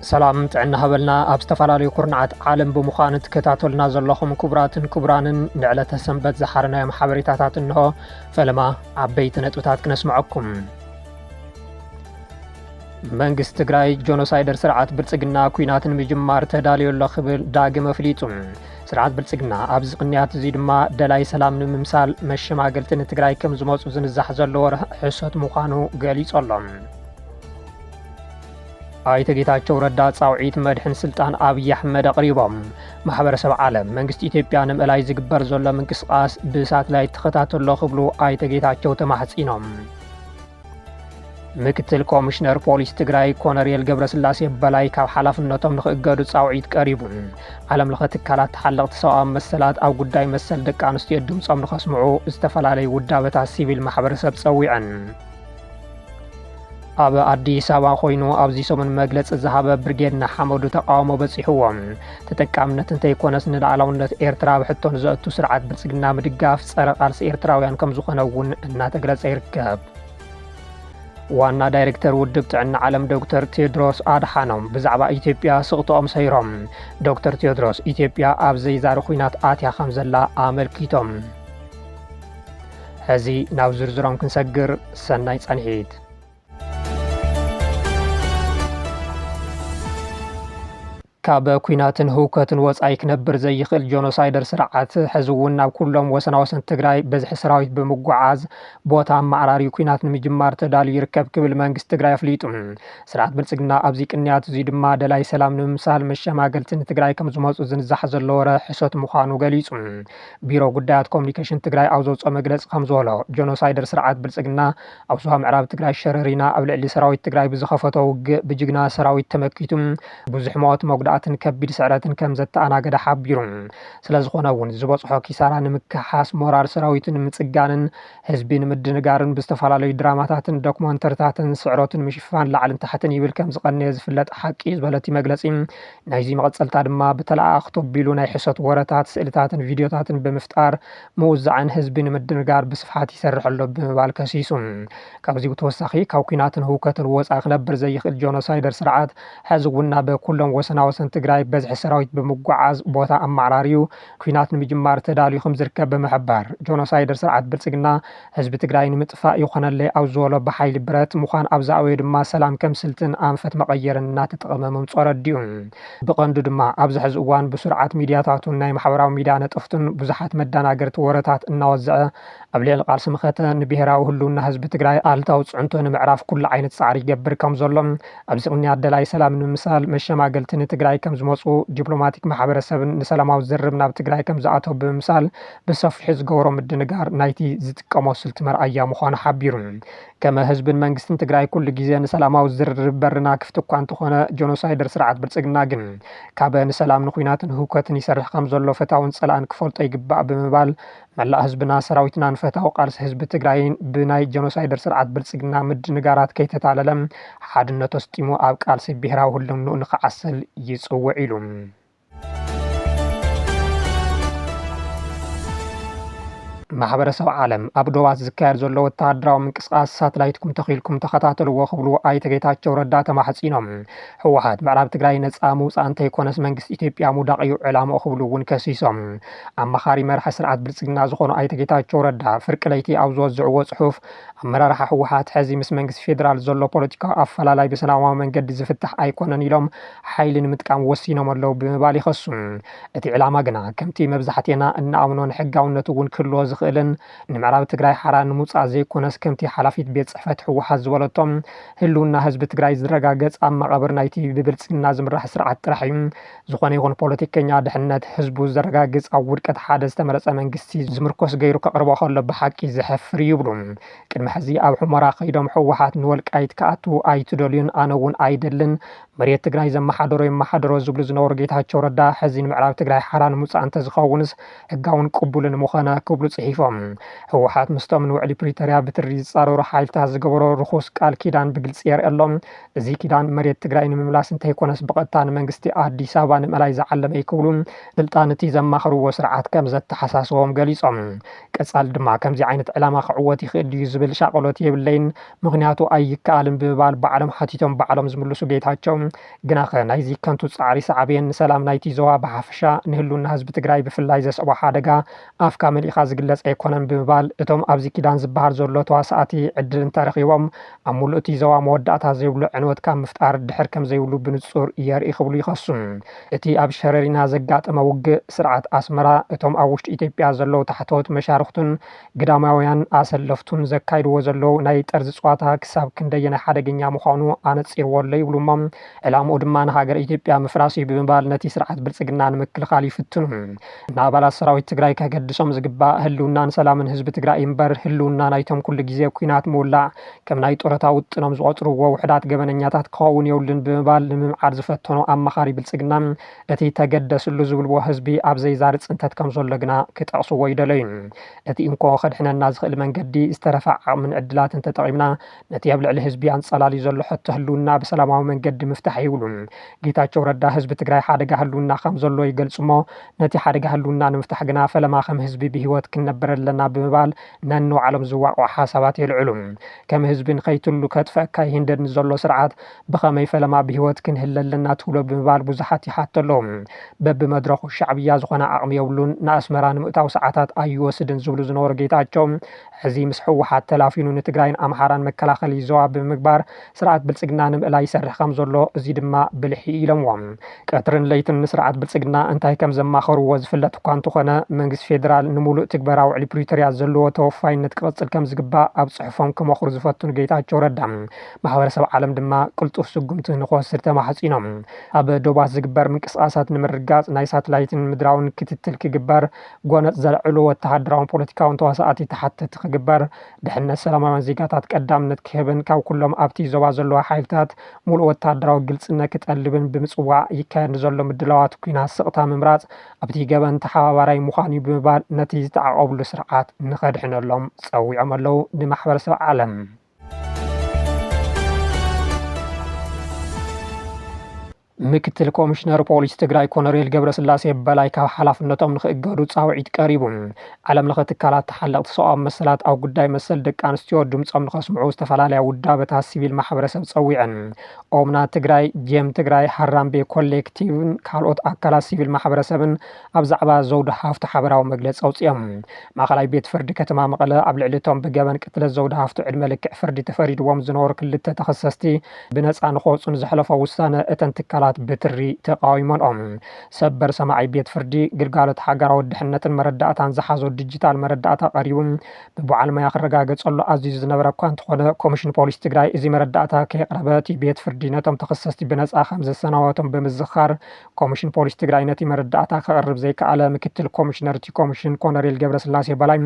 ሰላም ጥዕና ሃበልና ኣብ ዝተፈላለዩ ኩርናዓት ዓለም ብምዃን ትከታተሉና ዘለኹም ክቡራትን ክቡራንን ንዕለተ ሰንበት ዝሓረናዮም ሓበሬታታት እንሆ ፈለማ ዓበይቲ ነጥብታት ክነስምዐኩም። መንግስቲ ትግራይ ጆኖሳይደር ስርዓት ብልጽግና ኩናትን ምጅማር ተዳልዩ ኣሎ ክብል ዳግም ኣፍሊጡ። ስርዓት ብልጽግና ኣብዚ ቅንያት እዚ ድማ ደላይ ሰላም ንምምሳል መሸማገልቲ ንትግራይ ከም ዝመፁ ዝንዛሕ ዘለዎ ሕሶት ምዃኑ ገሊጹ ኣሎ። ኣይተ ጌታቸው ረዳ ጻውዒት መድሕን ስልጣን ኣብይ ኣሕመድ ኣቕሪቦም። ማሕበረሰብ ዓለም መንግስቲ ኢትዮጵያ ንምእላይ ዝግበር ዘሎ ምንቅስቓስ ብሳትላይት ተኸታተሎ ክብሉ ኣይተ ጌታቸው ተማሕጺኖም። ምክትል ኮሚሽነር ፖሊስ ትግራይ ኮነሬል ገብረስላሴ በላይ ካብ ሓላፍነቶም ንኽእገዱ ጻውዒት ቀሪቡ። ዓለም ለኸ ትካላት ተሓለቕቲ ሰብኣዊ መሰላት ኣብ ጉዳይ መሰል ደቂ ኣንስትዮ ድምፆም ንኸስምዑ ዝተፈላለዩ ውዳበታት ሲቪል ማሕበረሰብ ጸዊዐን። ኣብ ኣዲስ ኣበባ ኮይኑ ኣብዚ ሰሙን መግለፂ ዝሃበ ብርጌድና ሓመዱ ተቃውሞ በፂሕዎም። ተጠቃምነት እንተይኮነስ ንላዕላውነት ኤርትራ ብሕቶን ዘእቱ ስርዓት ብልጽግና ምድጋፍ ጸረ ቃልሲ ኤርትራውያን ከም ዝኾነ እውን እናተገለጸ ይርከብ። ዋና ዳይሬክተር ውድብ ጥዕና ዓለም ዶክተር ቴድሮስ ኣድሓኖም ብዛዕባ ኢትዮጵያ ስቕቶኦም ሰይሮም። ዶክተር ቴድሮስ ኢትዮጵያ ኣብ ዘይዛሪ ኩናት ኣትያ ከም ዘላ ኣመልኪቶም። ሕዚ ናብ ዝርዝሮም ክንሰግር ሰናይ ጸንሒት። ካብ ኩናትን ህውከትን ወጻኢ ክነብር ዘይኽእል ጆኖሳይደር ስርዓት ሕዚ እውን ናብ ኩሎም ወሰናወሰን ትግራይ በዝሒ ሰራዊት ብምጉዓዝ ቦታ ኣማዕራሪ ኩናት ንምጅማር ተዳልዩ ይርከብ ክብል መንግስቲ ትግራይ ኣፍሊጡ። ስርዓት ብልጽግና ኣብዚ ቅንያት እዚ ድማ ደላይ ሰላም ንምምሳል መሸማገልቲ ንትግራይ ከም ዝመፁ ዝንዛሕ ዘለዎ ሕሶት ምዃኑ ገሊጹ። ቢሮ ጉዳያት ኮሙኒኬሽን ትግራይ ኣብ ዘውፅኦ መግለፂ ከም ዝበሎ ጆኖሳይደር ስርዓት ብልጽግና ኣብ ዞባ ምዕራብ ትግራይ ሸረሪና ኣብ ልዕሊ ሰራዊት ትግራይ ብዝኸፈቶ ውግእ ብጅግና ሰራዊት ተመኪቱ ብዙሕ ሞት መጉዳእትን ከቢድ ስዕረትን ከም ዘተኣናገደ ሓቢሩ። ስለዝኾነ እውን ዝበፅሖ ኪሳራ ንምክሓስ ሞራል ሰራዊትን ምጽጋንን ህዝቢ ንምድንጋርን ብዝተፈላለዩ ድራማታትን ዶክመንተሪታትን ስዕረትን ምሽፋን ላዕልን ታሕትን ይብል ከም ዝቐነየ ዝፍለጥ ሓቂ ዝበለቲ መግለፂ ናይዚ መቐፀልታ ድማ ብተለኣኽቶ ኣቢሉ ናይ ሕሶት ወረታት ስእልታትን ቪድዮታትን ብምፍጣር ምውዛዕን ህዝቢ ንምድንጋር ብስፍሓት ይሰርሕ ኣሎ ብምባል ከሲሱ። ካብዚ ብተወሳኺ ካብ ኩናትን ህውከትን ወፃኢ ክነብር ዘይኽእል ጆኖሳይደር ስርዓት ሕዚ እውን ናብ ኩሎም ወሰናወሰን ትግራይ በዝሒ ሰራዊት ብምጉዓዝ ቦታ ኣማዕራሪዩ ኩናት ንምጅማር ተዳልዩ ከም ዝርከብ ብምሕባር ጆኖሳይደር ስርዓት ብልጽግና ህዝቢ ትግራይ ንምጥፋእ ይኾነለይ ኣብ ዝበሎ ብሓይሊ ብረት ምዃን ኣብ ዛዕበዩ ድማ ሰላም ከም ስልትን ኣንፈት መቐየርን እናተጠቐመ ምምጾ ረዲኡ። ብቐንዱ ድማ ኣብዚ ሕዚ እዋን ብስርዓት ሚድያታቱን ናይ ማሕበራዊ ሚድያ ነጠፍቱን ብዙሓት መደናገርቲ ወረታት እናወዝዐ ኣብ ልዕሊ ቃልሲ ምኸተ ንብሄራዊ ህልውና ህዝቢ ትግራይ ኣልታዊ ጽዕንቶ ንምዕራፍ ኩሉ ዓይነት ጻዕሪ ይገብር ከም ዘሎ ኣብዚ ቅንያት ደላይ ሰላም ንምምሳል መሸማገልቲ ንትግራይ ከም ዝመፁ ዲፕሎማቲክ ማሕበረሰብን ንሰላማዊ ዝርብ ናብ ትግራይ ከም ዝኣተው ብምምሳል ብሰፊሑ ዝገበሮ ምድንጋር ናይቲ ዝጥቀሞ ስልቲ መርኣያ ምዃኑ ሓቢሩ። ከመ ህዝብን መንግስትን ትግራይ ኩሉ ግዜ ንሰላማዊ ዝርርብ በርና ክፍቲ እኳ እንተኾነ ጆኖሳይደር ስርዓት ብልጽግና ግን ካበ ንሰላም ንኩናትን ህውከትን ይሰርሕ ከም ዘሎ ፈታውን ጸላእን ክፈልጦ ይግባእ ብምባል መላእ ህዝብና ሰራዊትና ንፈታዊ ቃልሲ ህዝቢ ትግራይን ብናይ ጆኖሳይደር ስርዓት ብልጽግና ምድንጋራት ከይተታለለም ሓድነቱ ኣስጢሙ ኣብ ቃልሲ ብሄራዊ ህልውንኡ ንኽዓስል ይጽውዕ ኢሉ። ማሕበረሰብ ዓለም ኣብ ዶባት ዝካየድ ዘሎ ወተሃደራዊ ምንቅስቓስ ሳተላይትኩም ተኺልኩም ተኸታተልዎ ክብሉ ኣይተ ጌታቸው ረዳ ተማሕጺኖም። ህወሓት ምዕራብ ትግራይ ነፃ ምውፃእ እንተይኮነስ መንግስቲ ኢትዮጵያ ሙዳቕ እዩ ዕላምኡ ክብሉ እውን ከሲሶም። ኣማኻሪ መራሒ ስርዓት ብልጽግና ዝኾኑ ኣይተ ጌታቸው ረዳ ፍርቂ ለይቲ ኣብ ዝወዝዕዎ ጽሑፍ ኣመራርሓ ህወሓት ሕዚ ምስ መንግስቲ ፌደራል ዘሎ ፖለቲካዊ ኣፈላላይ ብሰላማዊ መንገዲ ዝፍታሕ ኣይኮነን ኢሎም ሓይሊ ንምጥቃም ወሲኖም ኣለዉ ብምባል ይኸሱ። እቲ ዕላማ ግና ከምቲ መብዛሕትና እናኣምኖን ሕጋውነቱ እውን ክህልዎ ዝኽእልን ንምዕራብ ትግራይ ሓራ ንምውፃእ ዘይኮነስ ከምቲ ሓላፊት ቤት ጽሕፈት ህወሓት ዝበለቶም ህልውና ህዝቢ ትግራይ ዝረጋገጽ ኣብ መቐብር ናይቲ ብብልጽግና ዝምራሕ ስርዓት ጥራሕ እዩ። ዝኾነ ይኹን ፖለቲከኛ ድሕነት ህዝቡ ዘረጋግጽ ኣብ ውድቀት ሓደ ዝተመረፀ መንግስቲ ዝምርኮስ ገይሩ ከቕርቦ ከሎ ብሓቂ ዘሕፍር ይብሉ። ቅድሚ ሕዚ ኣብ ሑመራ ከይዶም ህወሓት ንወልቃይት ክኣትዉ ኣይትደልዩን ኣነ እውን ኣይደልን መሬት ትግራይ ዘመሓደሮ የመሓደሮ ዝብሉ ዝነበሩ ጌታቸው ረዳ ሕዚ ንምዕራብ ትግራይ ሓራ ንምውፃእ እንተዝኸውንስ ሕጋውን ቅቡልን ምኾነ ክብሉ ጽሒፎም። ህወሓት ምስቶም ንውዕሊ ፕሪቶርያ ብትሪ ዝጻረሩ ሓይልታት ዝገበሮ ርኹስ ቃል ኪዳን ብግልፂ የርእሎም። እዚ ኪዳን መሬት ትግራይ ንምምላስ እንተይኮነስ ብቐጥታ ንመንግስቲ ኣዲስ ኣበባ ንምእላይ ዝዓለመ ይክብሉ ስልጣን እቲ ዘማኽርዎ ስርዓት ከም ዘተሓሳስቦም ገሊጾም። ቀጻል ድማ ከምዚ ዓይነት ዕላማ ክዕወት ይኽእል እዩ ዝብል ሻቆሎት የብለይን ምክንያቱ ኣይከኣልን ብምባል በዓሎም ሓቲቶም በዓሎም ዝምልሱ ጌታቸው ግናኸ ናይዚ ከንቱ ጻዕሪ ሰዓብየን ሰላም ናይቲ ዞባ ብሓፈሻ ንህልውና ህዝቢ ትግራይ ብፍላይ ዘስዕቦ ሓደጋ ኣፍካ መልኢኻ ዝግለጽ ኣይኮነን ብምባል እቶም ኣብዚ ኪዳን ዝበሃል ዘሎ ተዋሳእቲ ዕድል እንተረኺቦም ኣብ ሙሉእ እቲ ዞባ መወዳእታ ዘይብሉ ዕንወት ካብ ምፍጣር ድሕር ከም ዘይብሉ ብንጹር የርኢ ክብሉ ይኸሱ እቲ ኣብ ሸረሪና ዘጋጠመ ውግእ ስርዓት ኣስመራ እቶም ኣብ ውሽጢ ኢትዮጵያ ዘለው ታሕተዎት መሻርክቱን ግዳማውያን ኣሰለፍቱን ዘካይድዎ ዘለው ናይ ጠርዚ ፀዋታ ክሳብ ክንደየናይ ሓደገኛ ምዃኑ ኣነፂርዎ ኣሎ ይብሉ እሞ ዕላምኡ ድማ ንሃገር ኢትዮጵያ ምፍራስ እዩ ብምባል ነቲ ስርዓት ብልፅግና ንምክልኻል ይፍትኑ ንኣባላት ሰራዊት ትግራይ ከገድሶም ዝግባእ ህልውናን ሰላምን ህዝቢ ትግራይ እምበር ህልውና ናይቶም ኩሉ ግዜ ኩናት ምውላዕ ከም ናይ ጦረታ ውጥኖም ዝቆፅርዎ ውሕዳት ገበነኛታት ክኸውን የብሉን ብምባል ንምምዓድ ዝፈተኖ ኣማኻሪ ብልፅግና እቲ ተገደስሉ ዝብልዎ ህዝቢ ኣብ ዘይዛርፅ ፅንተት ከም ዘሎ ግና ክጠቕስዎ ይደለዩ እቲ እንኮ ከድሕነና ዝኽእል መንገዲ ዝተረፈ ዓቕምን ዕድላትን ተጠቒምና ነቲ ኣብ ልዕሊ ህዝቢ ኣንጸላልዩ ዘሎ ሕቶ ህልውና ብሰላማዊ መንገዲ ምፍታሕ ይብሉ ጌታቸው ረዳ ህዝቢ ትግራይ ሓደጋ ህልውና ከም ዘሎ ይገልጹ እሞ ነቲ ሓደጋ ህልውና ንምፍታሕ ግና ፈለማ ከም ህዝቢ ብሂወት ክንነብር ኣለና ብምባል ነንባዕሎም ዝዋቅዑ ሓሳባት የልዕሉ ከም ህዝቢ ንኸይትሉ ከጥፈካ ይህንደድ ዘሎ ስርዓት ብኸመይ ፈለማ ብሂወት ክንህለ ኣለና ትብሎ ብምባል ብዙሓት ይሓቶ ኣለዎም በብመድረኹ ሻዕብያ ዝኾነ ዓቕሚ የብሉን ንኣስመራ ንምእታው ሰዓታት ኣይወስድን ዝብሉ ዝነበሩ ጌታቸው ሕዚ ምስ ሕወሓት ተላፊኑ ንትግራይን ኣምሓራን መከላኸሊ ዞባ ብምግባር ስርዓት ብልፅግና ንምእላይ ይሰርሕ ከም ዘሎ እዚ ድማ ብልሒ ኢሎምዎም ቀትርን ለይትን ንስርዓት ብልፅግና እንታይ ከም ዘማኸርዎ ዝፍለጥ እኳ እንተኾነ መንግስቲ ፌደራል ንሙሉእ ትግበራ ውዕሊ ፕሪቶሪያ ዘለዎ ተወፋይነት ክቐፅል ከም ዝግባእ ኣብ ፅሑፎም ክመኽሩ ዝፈትኑ ጌታቸው ረዳ ማሕበረሰብ ዓለም ድማ ቅልጡፍ ስጉምቲ ንክወስድ ተማሕፂኖም ኣብ ዶባት ዝግበር ምንቅስቃሳት ንምርጋፅ ናይ ሳተላይትን ምድራውን ክትትል ክግበር ጎነፅ ዘልዕሉ ወተሃደራውን ፖለቲካውን ተዋሳእቲ ተሓተቲ ክግበር ድሕነት ሰላማውያን ዜጋታት ቀዳምነት ክህብን ካብ ኩሎም ኣብቲ ዞባ ዘለዋ ሓይልታት ሙሉእ ወተሃደራዊ ግልጽነት ክጠልብን ብምጽዋዕ ይካየድ ዘሎ ምድላዋት ኩናት ስቕታ ምምራፅ ኣብቲ ገበን ተሓባባራይ ምዃኑ ብምባል ነቲ ዝተዓቐብሉ ስርዓት ንኸድሕነሎም ፀዊዖም ኣለው ንማሕበረሰብ ዓለም ምክትል ኮሚሽነር ፖሊስ ትግራይ ኮሎኔል ገብረስላሴ በላይ ካብ ሓላፍነቶም ንኽእገዱ ጻውዒት ቀሪቡ ዓለም ለኸ ትካላት ተሓለቕቲ ሰብኣዊ መሰላት ኣብ ጉዳይ መሰል ደቂ ኣንስትዮ ድምፆም ንኸስምዑ ዝተፈላለያ ውዳበታት ሲቪል ማሕበረሰብ ፀዊዐን ኦምና ትግራይ ጄም ትግራይ ሃራምቤ ኮሌክቲቭን ካልኦት ኣካላት ሲቪል ማሕበረሰብን ኣብ ዛዕባ ዘውዲ ሃፍቲ ሓበራዊ መግለፂ ኣውፅኦም ማእኸላይ ቤት ፍርዲ ከተማ መቐለ ኣብ ልዕሊ እቶም ብገበን ቅትለት ዘውዲ ሃፍቲ ዕድመ ልክዕ ፍርዲ ተፈሪድዎም ዝነበሩ ክልተ ተኸሰስቲ ብነፃ ንኽወፁን ዘሕለፎ ውሳነ እተን ትካላት ብትሪ ተቃዊሞም ሰበር ሰማዓይ ቤት ፍርዲ ግልጋሎት ሃገራዊ ድሕነትን መረዳእታን ዝሓዞ ዲጂታል መረዳእታ ቀሪቡ ብበዓል ማያ ክረጋገፀሉ ኣዝዩ ዝነበረ እኳ እንተኾነ ኮሚሽን ፖሊስ ትግራይ እዚ መረዳእታ ከየቕረበ ቤት ፍርዲ ነቶም ተኸሰስቲ ብነፃ ከም ዘሰናበቶም ብምዝኻር ኮሚሽን ፖሊስ ትግራይ ነቲ መረዳእታ ከቕርብ ዘይከኣለ ምክትል ኮሚሽነር እቲ ኮሚሽን ኮሎኔል ገብረስላሴ በላይ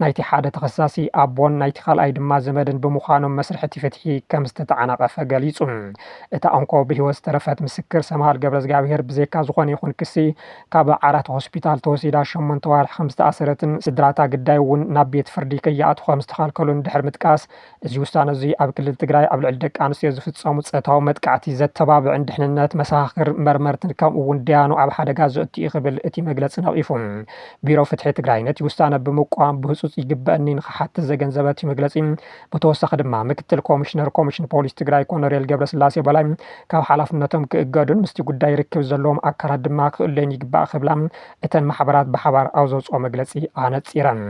ናይቲ ሓደ ተኸሳሲ ኣቦን ናይቲ ካልኣይ ድማ ዘመድን ብምዃኖም መስርሕ እቲ ፍትሒ ከም ዝተተዓናቐፈ ገሊጹ እታ ኣንኮ ብሂወት ዝተረፈት ምስክር ሰማሃል ገብረ እግዚአብሔር ብዘይካ ዝኾነ ይኹን ክሲ ካብ ዓራት ሆስፒታል ተወሲዳ 8 ወርሒ ከም ዝተኣሰረትን ስድራታ ግዳይ እውን ናብ ቤት ፍርዲ ከይኣትዉ ከም ዝተኸልከሉን ድሕሪ ምጥቃስ እዚ ውሳነ እዚ ኣብ ክልል ትግራይ ኣብ ልዕሊ ደቂ ኣንስትዮ ዝፍፀሙ ፀታዊ መጥቃዕቲ ዘተባብዕን ድሕንነት መሳኽር መርመርትን ከምኡ እውን ድያኑ ኣብ ሓደጋ ዘእቱ እዩ ክብል እቲ መግለፂ ነቒፉ ቢሮ ፍትሒ ትግራይ ነቲ ውሳነ ብምቋም ብህፁፅ ይግበአኒ ንኽሓትት ዘገንዘበት መግለፂ ብተወሳኺ ድማ ምክትል ኮሚሽነር ኮሚሽን ፖሊስ ትግራይ ኮሎኔል ገብረስላሴ በላይ ካብ ሓላፍነቶም ክእገዱን ምስቲ ጉዳይ ርክብ ዘለዎም ኣካላት ድማ ክእለን ይግባእ ክብላ እተን ማሕበራት ብሓባር ኣብ ዘውፅኦ መግለፂ ኣነፂረን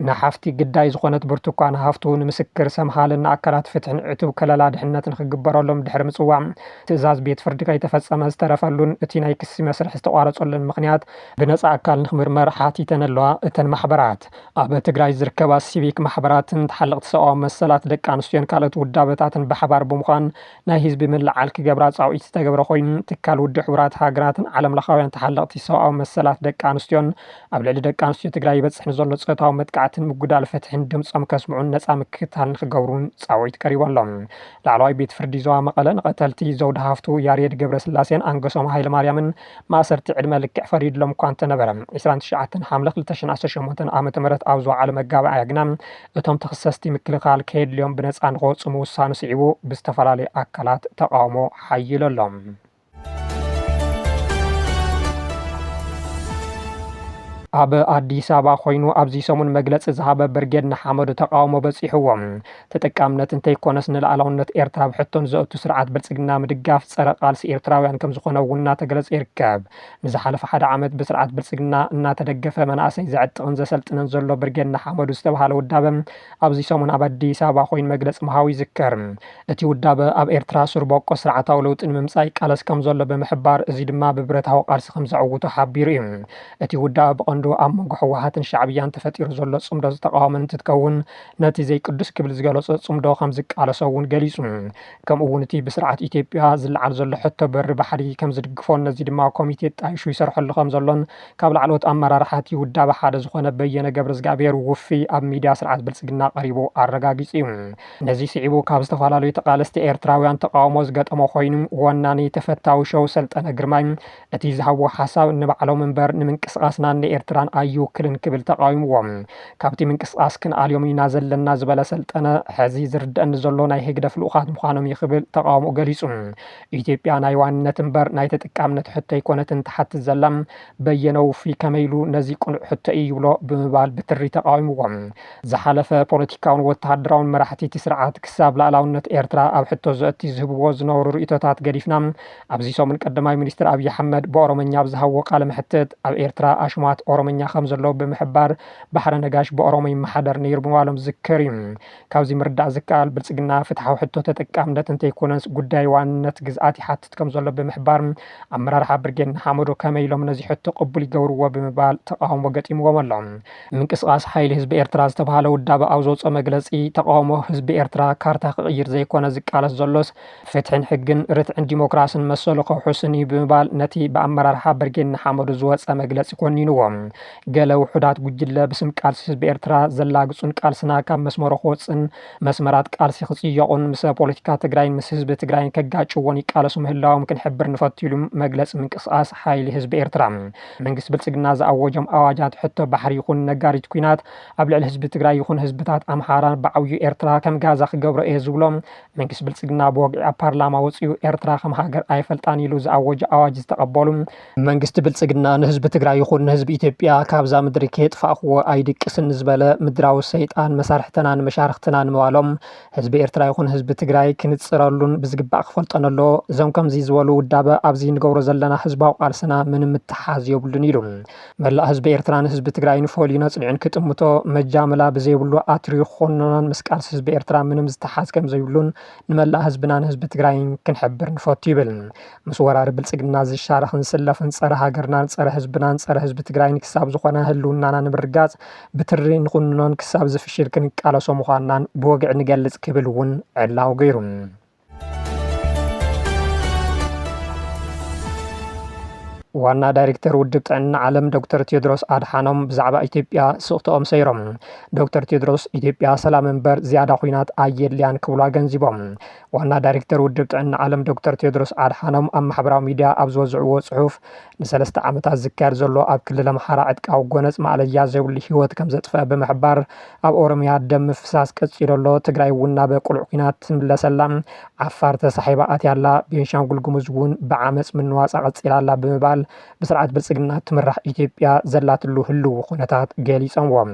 ንሓፍቲ ግዳይ ዝኾነት ብርቱካን ሃፍቱ ንምስክር ሰምሃልን ኣካላት ፍትሕን ዕቱብ ከለላ ድሕነትን ክግበረሎም ድሕሪ ምፅዋዕ ትእዛዝ ቤት ፍርዲ ከይተፈፀመ ዝተረፈሉን እቲ ናይ ክሲ መስርሕ ዝተቋረፀሉን ምክንያት ብነፃ ኣካል ንክምርመር ሓቲተን ኣለዋ እተን ማሕበራት ኣብ ትግራይ ዝርከባ ሲቪክ ማሕበራትን ተሓለቕቲ ሰብኣዊ መሰላት ደቂ ኣንስትዮን ካልኦት ውዳበታትን ብሓባር ብምዃን ናይ ህዝቢ ምልዓል ክገብራ ጻውዒት ዝተገብረ ኮይኑ ትካል ውድብ ሕብራት ሃገራትን ዓለም ለኻውያን ተሓለቕቲ ሰብኣዊ መሰላት ደቂ ኣንስትዮን ኣብ ልዕሊ ደቂ ኣንስትዮ ትግራይ ይበፅሕ ንዘሎ ፀታዊ መጥቃዕትን ምጉዳል ፍትሕን ድምፆም ከስምዑን ነፃ ምክትታል ክገብሩን ጻውዒት ቀሪቦሎም ላዕለዋይ ቤት ፍርዲ ዞባ መቐለ ንቐተልቲ ዘውዲ ሃፍቱ ያሬድ ገብረስላሴን ኣንገሶም ሃይለማርያምን ማእሰርቲ ዕድመ ልክዕ ፈሪድሎም እኳ እንተነበረ 29 ሓምለ 2018 ዓ.ም ኣብ ዝወዓለ መጋባእያ ግና እቶም ተኸሰስቲ ምክልኻል ከየድልዮም ብነፃ ንኽወፁ ምውሳኑ ስዒቡ ብዝተፈላለዩ ኣካላት ተቃውሞ ሓይለሎም ኣብ ኣዲስ ኣበባ ኮይኑ ኣብዚ ሰሙን መግለፂ ዝሃበ ብርጌድ ንሓመዱ ተቃውሞ በፂሕዎም ተጠቃምነት እንተይኮነስ ንላዕላውነት ኤርትራ ብሕቶን ዘእቱ ስርዓት ብልጽግና ምድጋፍ ጸረ ቃልሲ ኤርትራውያን ከም ዝኾነ እውን እናተገለጸ ይርከብ። ንዝሓለፈ ሓደ ዓመት ብስርዓት ብልጽግና እናተደገፈ መናእሰይ ዘዕጥቕን ዘሰልጥንን ዘሎ ብርጌድ ንሓመዱ ዝተባሃለ ውዳበ ኣብዚ ሰሙን ኣብ ኣዲስ ኣበባ ኮይኑ መግለፂ ምሃቡ ይዝከር። እቲ ውዳበ ኣብ ኤርትራ ሱርበቆ ስርዓታዊ ለውጢ ንምምጻእ ቃለስ ከም ዘሎ ብምሕባር እዚ ድማ ብብረታዊ ቃልሲ ከም ዘዕውቶ ሓቢሩ እዩ። እቲ ውዳበ ብቐንዱ ኣብ መንጎ ህወሓትን ሻዕብያን ተፈጢሩ ዘሎ ጽምዶ ዝተቃወመ እንትትከውን ነቲ ዘይቅዱስ ክብል ዝገለጾ ጽምዶ ከም ዝቃለሶ እውን ገሊጹ። ከምኡ እውን እቲ ብስርዓት ኢትዮጵያ ዝለዓል ዘሎ ሕቶ በሪ ባሕሪ ከም ዝድግፎን ነዚ ድማ ኮሚቴ ጣይሹ ይሰርሐሉ ከም ዘሎን ካብ ላዕለዎት ኣመራርሓ እቲ ውዳበ ሓደ ዝኾነ በየነ ገብረ እግዚአብሔር ውፊ ኣብ ሚድያ ስርዓት ብልጽግና ቀሪቡ ኣረጋጊጹ እዩ። ነዚ ስዒቡ ካብ ዝተፈላለዩ ተቃለስቲ ኤርትራውያን ተቃውሞ ዝገጠሞ ኮይኑ ወናኒ ተፈታዊ ሸው ሰልጠነ ግርማይ እቲ ዝሃብዎ ሓሳብ ንባዕሎም እምበር ንምንቅስቃስና ንኤርትራን ኣይውክልን ክብል ተቃዊምዎም። ካብቲ ምንቅስቃስ ክንኣልዮም ኢና ዘለና ዝበለ ሰልጠነ ሕዚ ዝርድአኒ ዘሎ ናይ ህግደፍ ልኡኻት ምዃኖም ይኽብል ተቃውሞ ገሊጹ። ኢትዮጵያ ናይ ዋንነት እምበር ናይ ተጠቃምነት ሕቶ ኣይኮነትን ትሓትት ዘላ በየነ ውፊ ከመይሉ ነዚ ቁኑዕ ሕቶ እዩ ይብሎ ብምባል ብትሪ ተቃዊምዎም። ዝሓለፈ ፖለቲካውን ወተሃደራውን መራሕቲ እቲ ስርዓት ክሳብ ላዕላውነት ኤርትራ ኣብ ሕቶ ዘእቲ ዝህብዎ ዝነበሩ ርእቶታት ገዲፍና ኣብዚ ሰሙን ቀዳማይ ሚኒስትር ኣብይ ኣሕመድ ብኦሮምኛ ብዝሃብዎ ቃለ መሕትት ኣብ ኤርትራ ኣሽማት ኦሮምኛ ከም ዘለዎ ብምሕባር ባሕረ ነጋሽ ብኦሮሞ ይመሓደር ነይሩ ብምባሎም ዝዝከር እዩ። ካብዚ ምርዳእ ዝከኣል ብልጽግና ፍትሓዊ ሕቶ ተጠቃምነት እንተይኮነስ ጉዳይ ዋንነት ግዝኣት ይሓትት ከም ዘሎ ብምሕባር ኣመራርሓ ብርጌድ ንሓመዱ ከመይ ኢሎም ነዚ ሕቶ ቅቡል ይገብርዎ ብምባል ተቃውሞ ገጢምዎም ኣሎ። ምንቅስቃስ ሓይሊ ህዝቢ ኤርትራ ዝተባሃለ ውዳበ ኣብ ዘውፅኦ መግለፂ ተቃውሞ ህዝቢ ኤርትራ ካርታ ክቕይር ዘይኮነ ዝቃለስ ዘሎስ ፍትሕን ሕግን ርትዕን ዲሞክራስን መሰሉ ከውሑስን እዩ ብምባል ነቲ ብኣመራርሓ ብርጌድ ንሓመዱ ዝወፀ መግለፂ ኮኒንዎም። ገለ ውሑዳት ጉጅለ ብስም ቃልሲ ህዝቢ ኤርትራ ዘላግጹን ቃልስና ካብ መስመሮ ክወፅን መስመራት ቃልሲ ክጽየቁን ምስ ፖለቲካ ትግራይን ምስ ህዝቢ ትግራይን ከጋጭዎን ይቃለሱ ምህላዎም ክንሕብር ንፈትሉ መግለፂ ምንቅስቃስ ሓይሊ ህዝቢ ኤርትራ። መንግስቲ ብልጽግና ዝኣወጆም ኣዋጃት ሕቶ ባሕሪ ይኹን ነጋሪት ኩናት ኣብ ልዕሊ ህዝቢ ትግራይ ይኹን ህዝብታት ኣምሓራ ብዓብዩ ኤርትራ ከም ጋዛ ክገብሮ እየ ዝብሎም መንግስቲ ብልጽግና ብወግዒ ኣብ ፓርላማ ወፂኡ ኤርትራ ከም ሃገር ኣይፈልጣን ኢሉ ዝኣወጀ ኣዋጅ ዝተቐበሉ መንግስቲ ብልጽግና ንህዝቢ ትግራይ ይኹን ንህዝቢ ኢትዮጵያ ካብዛ ምድሪ ከየጥፋእኽዎ ኣይድቅስን ዝበለ ምድራዊ ሰይጣን መሳርሕትናን መሻርክትናን ምባሎም ህዝቢ ኤርትራ ይኹን ህዝቢ ትግራይ ክንፅረሉን ብዝግባእ ክፈልጠን ኣሎ። እዞም ከምዚ ዝበሉ ውዳበ ኣብዚ ንገብሮ ዘለና ህዝባዊ ቃልስና ምንም ምትሓዝ የብሉን ኢሉ መላእ ህዝቢ ኤርትራን ህዝቢ ትግራይን ፈልዩ ነፅንዑን ክጥምቶ መጃመላ ብዘይብሉ ኣትርዩ ክኾንናን ምስ ቃልሲ ህዝቢ ኤርትራ ምንም ዝተሓዝ ከም ዘይብሉን ንመላእ ህዝብናን ህዝቢ ትግራይን ክንሕብር ንፈቱ ይብል። ምስ ወራሪ ብልጽግና ዝሻረኽን ስለፍን ፀረ ሃገርናን ፀረ ህዝብናን ፀረ ህዝቢ ትግራይን ክሳብ ዝኾነ ህልውናና ንምርጋጽ ብትሪ ንኹንኖን ክሳብ ዝፍሽል ክንቃለሶ ምዃንናን ብወግዕ ንገልጽ ክብል እውን ዕላው ገይሩ። ዋና ዳይሬክተር ውድብ ጥዕና ዓለም ዶክተር ቴድሮስ ኣድሓኖም ብዛዕባ ኢትዮጵያ ስቕቶኦም ሰይሮም። ዶክተር ቴድሮስ ኢትዮጵያ ሰላም እምበር ዝያዳ ኩናት ኣየድልያን ክብሉ ገንዚቦም። ዋና ዳይሬክተር ውድብ ጥዕና ዓለም ዶክተር ቴድሮስ ኣድሓኖም ኣብ ማሕበራዊ ሚድያ ኣብ ዝወዝዕዎ ጽሑፍ ንሰለስተ ዓመታት ዝካየድ ዘሎ ኣብ ክልል ኣምሓራ ዕጥቃዊ ጎነፅ ማዕለያ ዘይብሉ ህይወት ከም ዘጥፍአ ብምሕባር ኣብ ኦሮምያ ደም ምፍሳስ ቀፂሉ ኣሎ፣ ትግራይ እውን ናብ ቁልዕ ኩናት ትምለሰላ፣ ዓፋር ተሳሒባ ኣትያላ፣ ቤንሻንጉል ጉሙዝ እውን ብዓመፅ ምንዋፃ ቀፂላላ ብምባል ብስርዓት ብልጽግና ትምራሕ ኢትዮጵያ ዘላትሉ ህልው ኩነታት ገሊፆምዎም።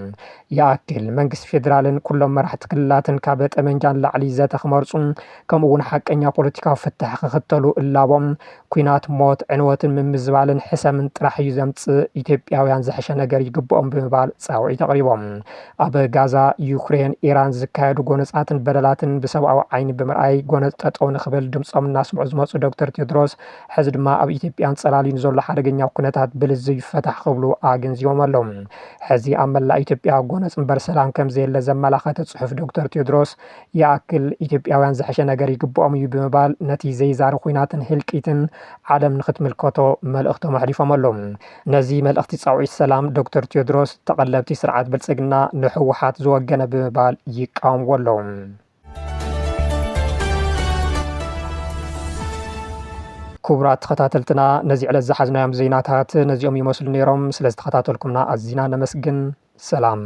ይኣክል መንግስቲ ፌደራልን ኩሎም መራሕቲ ክልላትን ካብ ጠመንጃን ላዕሊ ዘተ ክመርፁ ከምኡ እውን ሓቀኛ ፖለቲካዊ ፍትሕ ክኽተሉ እላቦም ኩናት ሞት ዕንወትን ምምዝባልን ሕሰምን ጥራሕ እዩ ዘምፅእ፣ ኢትዮጵያውያን ዝሐሸ ነገር ይግብኦም ብምባል ፃውዒት ኣቕሪቦም። ኣብ ጋዛ፣ ዩክሬን፣ ኢራን ዝካየዱ ጎነፃትን በደላትን ብሰብኣዊ ዓይኒ ብምርኣይ ጎነፅ ጠጠው ንኽብል ድምፆም እናስምዑ ዝመፁ ዶክተር ቴድሮስ ሕዚ ድማ ኣብ ኢትዮጵያን ፀላሊን ዘሎ ሓደገኛ ኩነታት ብልዙ ይፈታሕ ክብሉ ኣገንዚቦም ኣለዉ። ሕዚ ኣብ መላእ ኢትዮጵያ ጎነፅ እምበር ሰላም ከምዘየለ ዘመላኸተ ጽሑፍ ዶክተር ቴድሮስ ይኣክል ኢትዮጵያውያን ዝሐሸ ነገር ይግብኦም እዩ ብምባል ነቲ ዘይዛሪ ኩናትን ህልቂትን ዓለም ንኽትምልከቶ መልእኽቶም ኣሕሊፎም ኣለዉ። ነዚ መልእኽቲ ፃውዒት ሰላም ዶክተር ቴድሮስ ተቐለብቲ ስርዓት ብልጽግና ንሕወሓት ዝወገነ ብምባል ይቃወምዎ ኣለዉ። ክቡራት ተኸታተልትና ነዚ ዕለት ዝሓዝናዮም ዜናታት ነዚኦም ይመስሉ ነይሮም። ስለ ዝተኸታተልኩምና ኣዝና ነመስግን። ሰላም።